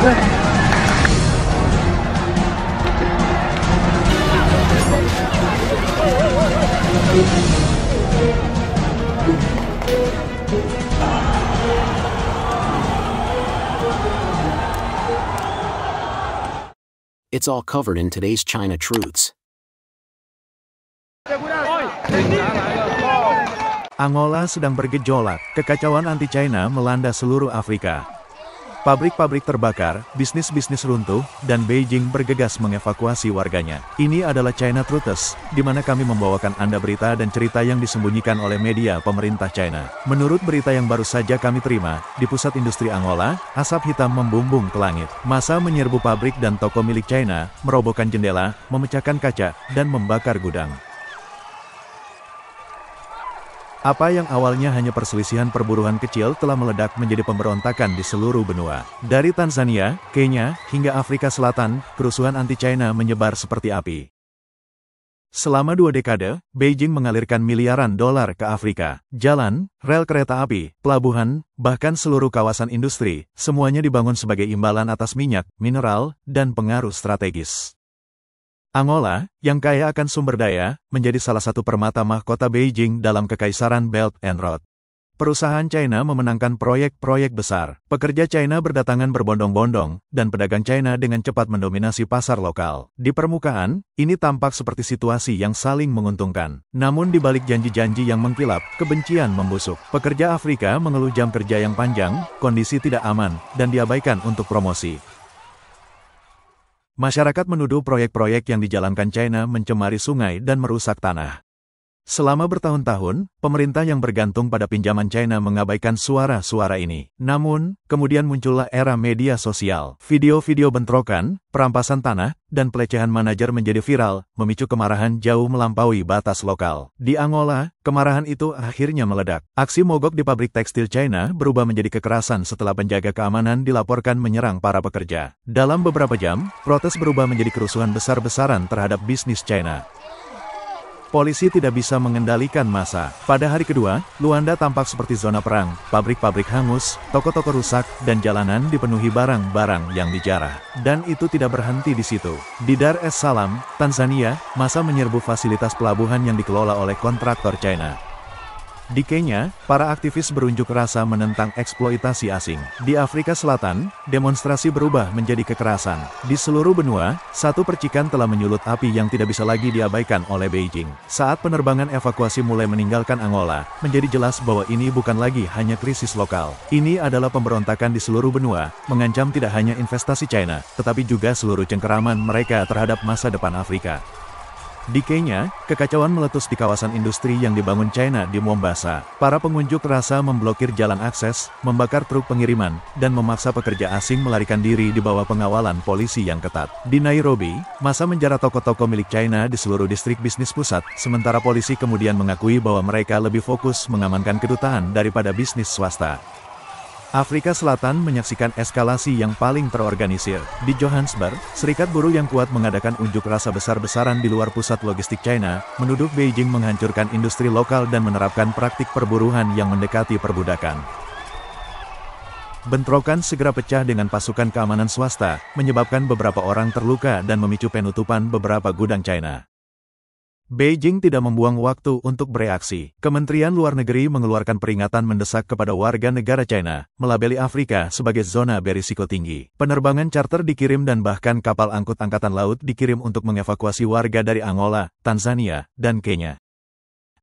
It's all covered in today's China Truths. Angola sedang bergejolak, kekacauan anti-China melanda seluruh Afrika. Pabrik-pabrik terbakar, bisnis-bisnis runtuh, dan Beijing bergegas mengevakuasi warganya. Ini adalah China Truths, di mana kami membawakan Anda berita dan cerita yang disembunyikan oleh media pemerintah China. Menurut berita yang baru saja kami terima, di pusat industri Angola, asap hitam membumbung ke langit. Massa menyerbu pabrik dan toko milik China, merobohkan jendela, memecahkan kaca, dan membakar gudang. Apa yang awalnya hanya perselisihan perburuan kecil telah meledak menjadi pemberontakan di seluruh benua. Dari Tanzania, Kenya, hingga Afrika Selatan, kerusuhan anti-China menyebar seperti api. Selama 2 dekade, Beijing mengalirkan miliaran dolar ke Afrika. Jalan, rel kereta api, pelabuhan, bahkan seluruh kawasan industri, semuanya dibangun sebagai imbalan atas minyak, mineral, dan pengaruh strategis. Angola, yang kaya akan sumber daya, menjadi salah satu permata mahkota Beijing dalam kekaisaran Belt and Road. Perusahaan China memenangkan proyek-proyek besar, pekerja China berdatangan berbondong-bondong, dan pedagang China dengan cepat mendominasi pasar lokal. Di permukaan, ini tampak seperti situasi yang saling menguntungkan. Namun di balik janji-janji yang mengkilap, kebencian membusuk. Pekerja Afrika mengeluh jam kerja yang panjang, kondisi tidak aman, dan diabaikan untuk promosi. Masyarakat menuduh proyek-proyek yang dijalankan China mencemari sungai dan merusak tanah. Selama bertahun-tahun, pemerintah yang bergantung pada pinjaman China mengabaikan suara-suara ini. Namun, kemudian muncullah era media sosial. Video-video bentrokan, perampasan tanah, dan pelecehan manajer menjadi viral, memicu kemarahan jauh melampaui batas lokal. Di Angola, kemarahan itu akhirnya meledak. Aksi mogok di pabrik tekstil China berubah menjadi kekerasan setelah penjaga keamanan dilaporkan menyerang para pekerja. Dalam beberapa jam, protes berubah menjadi kerusuhan besar-besaran terhadap bisnis China. Polisi tidak bisa mengendalikan massa. Pada hari kedua, Luanda tampak seperti zona perang, pabrik-pabrik hangus, toko-toko rusak, dan jalanan dipenuhi barang-barang yang dijarah. Dan itu tidak berhenti di situ. Di Dar es Salaam, Tanzania, massa menyerbu fasilitas pelabuhan yang dikelola oleh kontraktor China. Di Kenya, para aktivis berunjuk rasa menentang eksploitasi asing. Di Afrika Selatan, demonstrasi berubah menjadi kekerasan. Di seluruh benua, satu percikan telah menyulut api yang tidak bisa lagi diabaikan oleh Beijing. Saat penerbangan evakuasi mulai meninggalkan Angola, menjadi jelas bahwa ini bukan lagi hanya krisis lokal. Ini adalah pemberontakan di seluruh benua, mengancam tidak hanya investasi China, tetapi juga seluruh cengkeraman mereka terhadap masa depan Afrika. Di Kenya, kekacauan meletus di kawasan industri yang dibangun China di Mombasa. Para pengunjuk rasa memblokir jalan akses, membakar truk pengiriman, dan memaksa pekerja asing melarikan diri di bawah pengawalan polisi yang ketat. Di Nairobi, massa menjara toko-toko milik China di seluruh distrik bisnis pusat, sementara polisi kemudian mengakui bahwa mereka lebih fokus mengamankan kedutaan daripada bisnis swasta. Afrika Selatan menyaksikan eskalasi yang paling terorganisir. Di Johannesburg, serikat buruh yang kuat mengadakan unjuk rasa besar-besaran di luar pusat logistik China, menuduh Beijing menghancurkan industri lokal dan menerapkan praktik perburuhan yang mendekati perbudakan. Bentrokan segera pecah dengan pasukan keamanan swasta, menyebabkan beberapa orang terluka dan memicu penutupan beberapa gudang China. Beijing tidak membuang waktu untuk bereaksi. Kementerian Luar Negeri mengeluarkan peringatan mendesak kepada warga negara China, melabeli Afrika sebagai zona berisiko tinggi. Penerbangan charter dikirim dan bahkan kapal angkut angkatan laut dikirim untuk mengevakuasi warga dari Angola, Tanzania, dan Kenya.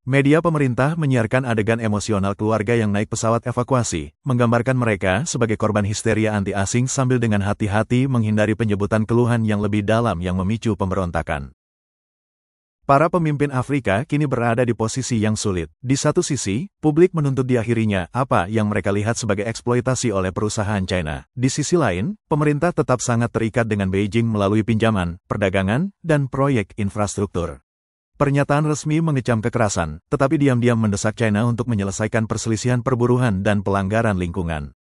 Media pemerintah menyiarkan adegan emosional keluarga yang naik pesawat evakuasi, menggambarkan mereka sebagai korban histeria anti-asing sambil dengan hati-hati menghindari penyebutan keluhan yang lebih dalam yang memicu pemberontakan. Para pemimpin Afrika kini berada di posisi yang sulit. Di satu sisi, publik menuntut diakhirinya apa yang mereka lihat sebagai eksploitasi oleh perusahaan China. Di sisi lain, pemerintah tetap sangat terikat dengan Beijing melalui pinjaman, perdagangan, dan proyek infrastruktur. Pernyataan resmi mengecam kekerasan, tetapi diam-diam mendesak China untuk menyelesaikan perselisihan perburuhan dan pelanggaran lingkungan.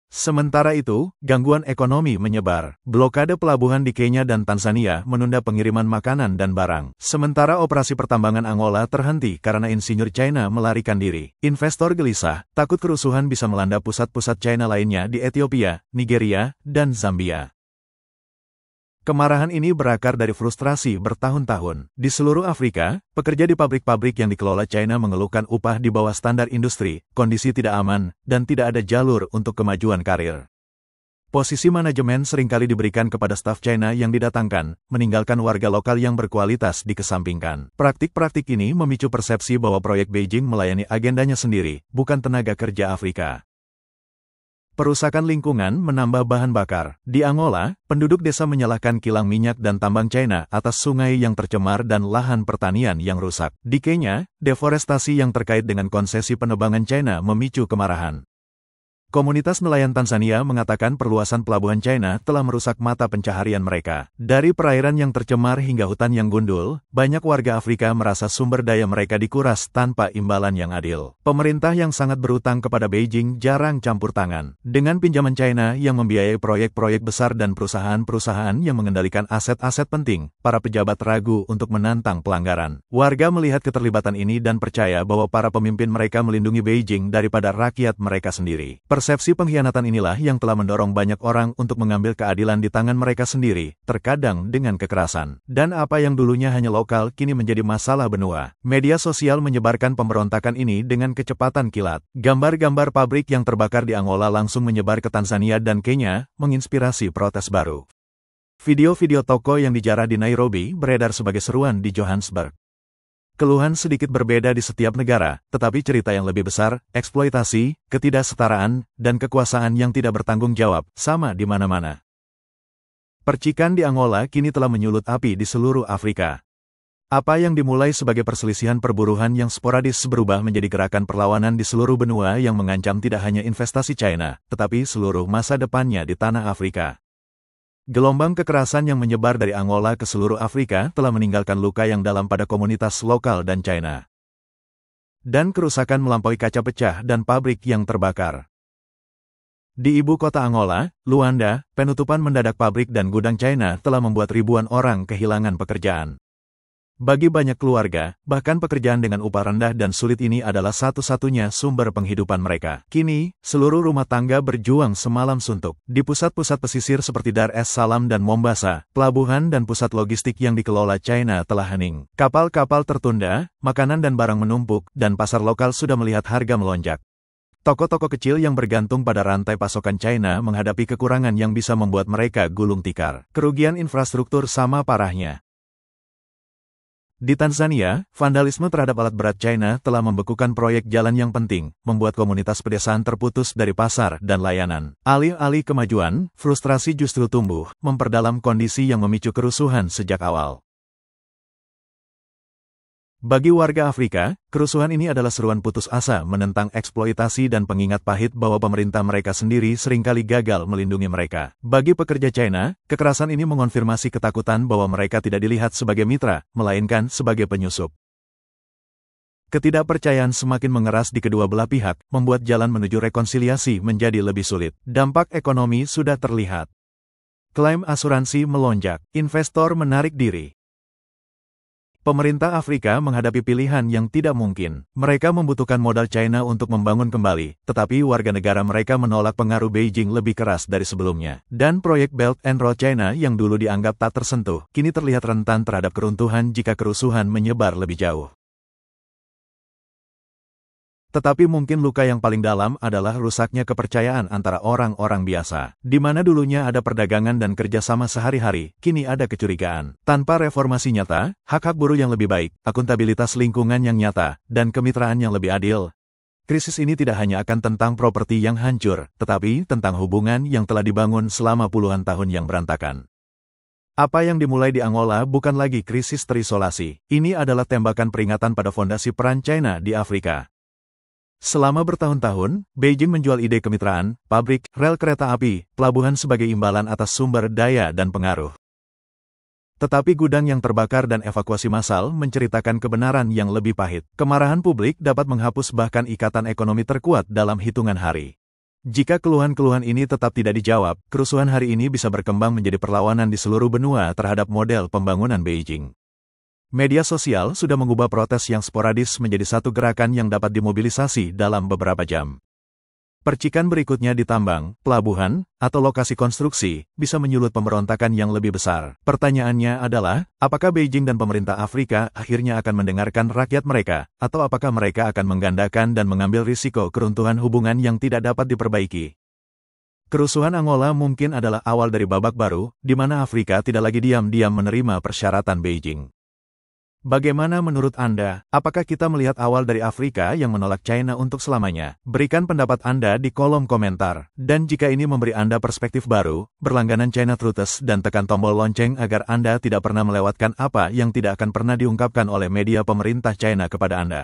Sementara itu, gangguan ekonomi menyebar. Blokade pelabuhan di Kenya dan Tanzania menunda pengiriman makanan dan barang. Sementara operasi pertambangan Angola terhenti karena insinyur China melarikan diri. Investor gelisah, takut kerusuhan bisa melanda pusat-pusat China lainnya di Ethiopia, Nigeria, dan Zambia. Kemarahan ini berakar dari frustrasi bertahun-tahun. Di seluruh Afrika, pekerja di pabrik-pabrik yang dikelola China mengeluhkan upah di bawah standar industri, kondisi tidak aman, dan tidak ada jalur untuk kemajuan karir. Posisi manajemen seringkali diberikan kepada staf China yang didatangkan, meninggalkan warga lokal yang berkualitas dikesampingkan. Praktik-praktik ini memicu persepsi bahwa proyek Beijing melayani agendanya sendiri, bukan tenaga kerja Afrika. Perusakan lingkungan menambah bahan bakar. Di Angola, penduduk desa menyalahkan kilang minyak dan tambang China atas sungai yang tercemar dan lahan pertanian yang rusak. Di Kenya, deforestasi yang terkait dengan konsesi penebangan China memicu kemarahan. Komunitas nelayan Tanzania mengatakan perluasan pelabuhan China telah merusak mata pencaharian mereka. Dari perairan yang tercemar hingga hutan yang gundul, banyak warga Afrika merasa sumber daya mereka dikuras tanpa imbalan yang adil. Pemerintah yang sangat berutang kepada Beijing jarang campur tangan. Dengan pinjaman China yang membiayai proyek-proyek besar dan perusahaan-perusahaan yang mengendalikan aset-aset penting, para pejabat ragu untuk menantang pelanggaran. Warga melihat keterlibatan ini dan percaya bahwa para pemimpin mereka melindungi Beijing daripada rakyat mereka sendiri. Persepsi pengkhianatan inilah yang telah mendorong banyak orang untuk mengambil keadilan di tangan mereka sendiri, terkadang dengan kekerasan. Dan apa yang dulunya hanya lokal kini menjadi masalah benua. Media sosial menyebarkan pemberontakan ini dengan kecepatan kilat. Gambar-gambar pabrik yang terbakar di Angola langsung menyebar ke Tanzania dan Kenya, menginspirasi protes baru. Video-video toko yang dijarah di Nairobi beredar sebagai seruan di Johannesburg. Keluhan sedikit berbeda di setiap negara, tetapi cerita yang lebih besar, eksploitasi, ketidaksetaraan, dan kekuasaan yang tidak bertanggung jawab, sama di mana-mana. Percikan di Angola kini telah menyulut api di seluruh Afrika. Apa yang dimulai sebagai perselisihan perburuhan yang sporadis berubah menjadi gerakan perlawanan di seluruh benua yang mengancam tidak hanya investasi China, tetapi seluruh masa depannya di tanah Afrika. Gelombang kekerasan yang menyebar dari Angola ke seluruh Afrika telah meninggalkan luka yang dalam pada komunitas lokal dan China. Dan kerusakan melampaui kaca pecah dan pabrik yang terbakar. Di ibu kota Angola, Luanda, penutupan mendadak pabrik dan gudang China telah membuat ribuan orang kehilangan pekerjaan. Bagi banyak keluarga, bahkan pekerjaan dengan upah rendah dan sulit ini adalah satu-satunya sumber penghidupan mereka. Kini, seluruh rumah tangga berjuang semalam suntuk. Di pusat-pusat pesisir seperti Dar es Salaam dan Mombasa, pelabuhan dan pusat logistik yang dikelola China telah hening. Kapal-kapal tertunda, makanan dan barang menumpuk, dan pasar lokal sudah melihat harga melonjak. Toko-toko kecil yang bergantung pada rantai pasokan China menghadapi kekurangan yang bisa membuat mereka gulung tikar. Kerugian infrastruktur sama parahnya. Di Tanzania, vandalisme terhadap alat berat China telah membekukan proyek jalan yang penting, membuat komunitas pedesaan terputus dari pasar dan layanan. Alih-alih kemajuan, frustrasi justru tumbuh, memperdalam kondisi yang memicu kerusuhan sejak awal. Bagi warga Afrika, kerusuhan ini adalah seruan putus asa menentang eksploitasi dan pengingat pahit bahwa pemerintah mereka sendiri seringkali gagal melindungi mereka. Bagi pekerja China, kekerasan ini mengonfirmasi ketakutan bahwa mereka tidak dilihat sebagai mitra, melainkan sebagai penyusup. Ketidakpercayaan semakin mengeras di kedua belah pihak, membuat jalan menuju rekonsiliasi menjadi lebih sulit. Dampak ekonomi sudah terlihat. Klaim asuransi melonjak, investor menarik diri. Pemerintah Afrika menghadapi pilihan yang tidak mungkin. Mereka membutuhkan modal China untuk membangun kembali, tetapi warga negara mereka menolak pengaruh Beijing lebih keras dari sebelumnya. Dan proyek Belt and Road China yang dulu dianggap tak tersentuh, kini terlihat rentan terhadap keruntuhan jika kerusuhan menyebar lebih jauh. Tetapi mungkin luka yang paling dalam adalah rusaknya kepercayaan antara orang-orang biasa. Di mana dulunya ada perdagangan dan kerjasama sehari-hari, kini ada kecurigaan. Tanpa reformasi nyata, hak-hak buruh yang lebih baik, akuntabilitas lingkungan yang nyata, dan kemitraan yang lebih adil. Krisis ini tidak hanya akan tentang properti yang hancur, tetapi tentang hubungan yang telah dibangun selama puluhan tahun yang berantakan. Apa yang dimulai di Angola bukan lagi krisis terisolasi. Ini adalah tembakan peringatan pada fondasi peran China di Afrika. Selama bertahun-tahun, Beijing menjual ide kemitraan, pabrik, rel kereta api, pelabuhan sebagai imbalan atas sumber daya dan pengaruh. Tetapi gudang yang terbakar dan evakuasi massal menceritakan kebenaran yang lebih pahit. Kemarahan publik dapat menghapus bahkan ikatan ekonomi terkuat dalam hitungan hari. Jika keluhan-keluhan ini tetap tidak dijawab, kerusuhan hari ini bisa berkembang menjadi perlawanan di seluruh benua terhadap model pembangunan Beijing. Media sosial sudah mengubah protes yang sporadis menjadi satu gerakan yang dapat dimobilisasi dalam beberapa jam. Percikan berikutnya di tambang, pelabuhan, atau lokasi konstruksi bisa menyulut pemberontakan yang lebih besar. Pertanyaannya adalah, apakah Beijing dan pemerintah Afrika akhirnya akan mendengarkan rakyat mereka, atau apakah mereka akan menggandakan dan mengambil risiko keruntuhan hubungan yang tidak dapat diperbaiki? Kerusuhan Angola mungkin adalah awal dari babak baru, di mana Afrika tidak lagi diam-diam menerima persyaratan Beijing. Bagaimana menurut Anda? Apakah kita melihat awal dari Afrika yang menolak China untuk selamanya? Berikan pendapat Anda di kolom komentar. Dan jika ini memberi Anda perspektif baru, berlangganan China Truths dan tekan tombol lonceng agar Anda tidak pernah melewatkan apa yang tidak akan pernah diungkapkan oleh media pemerintah China kepada Anda.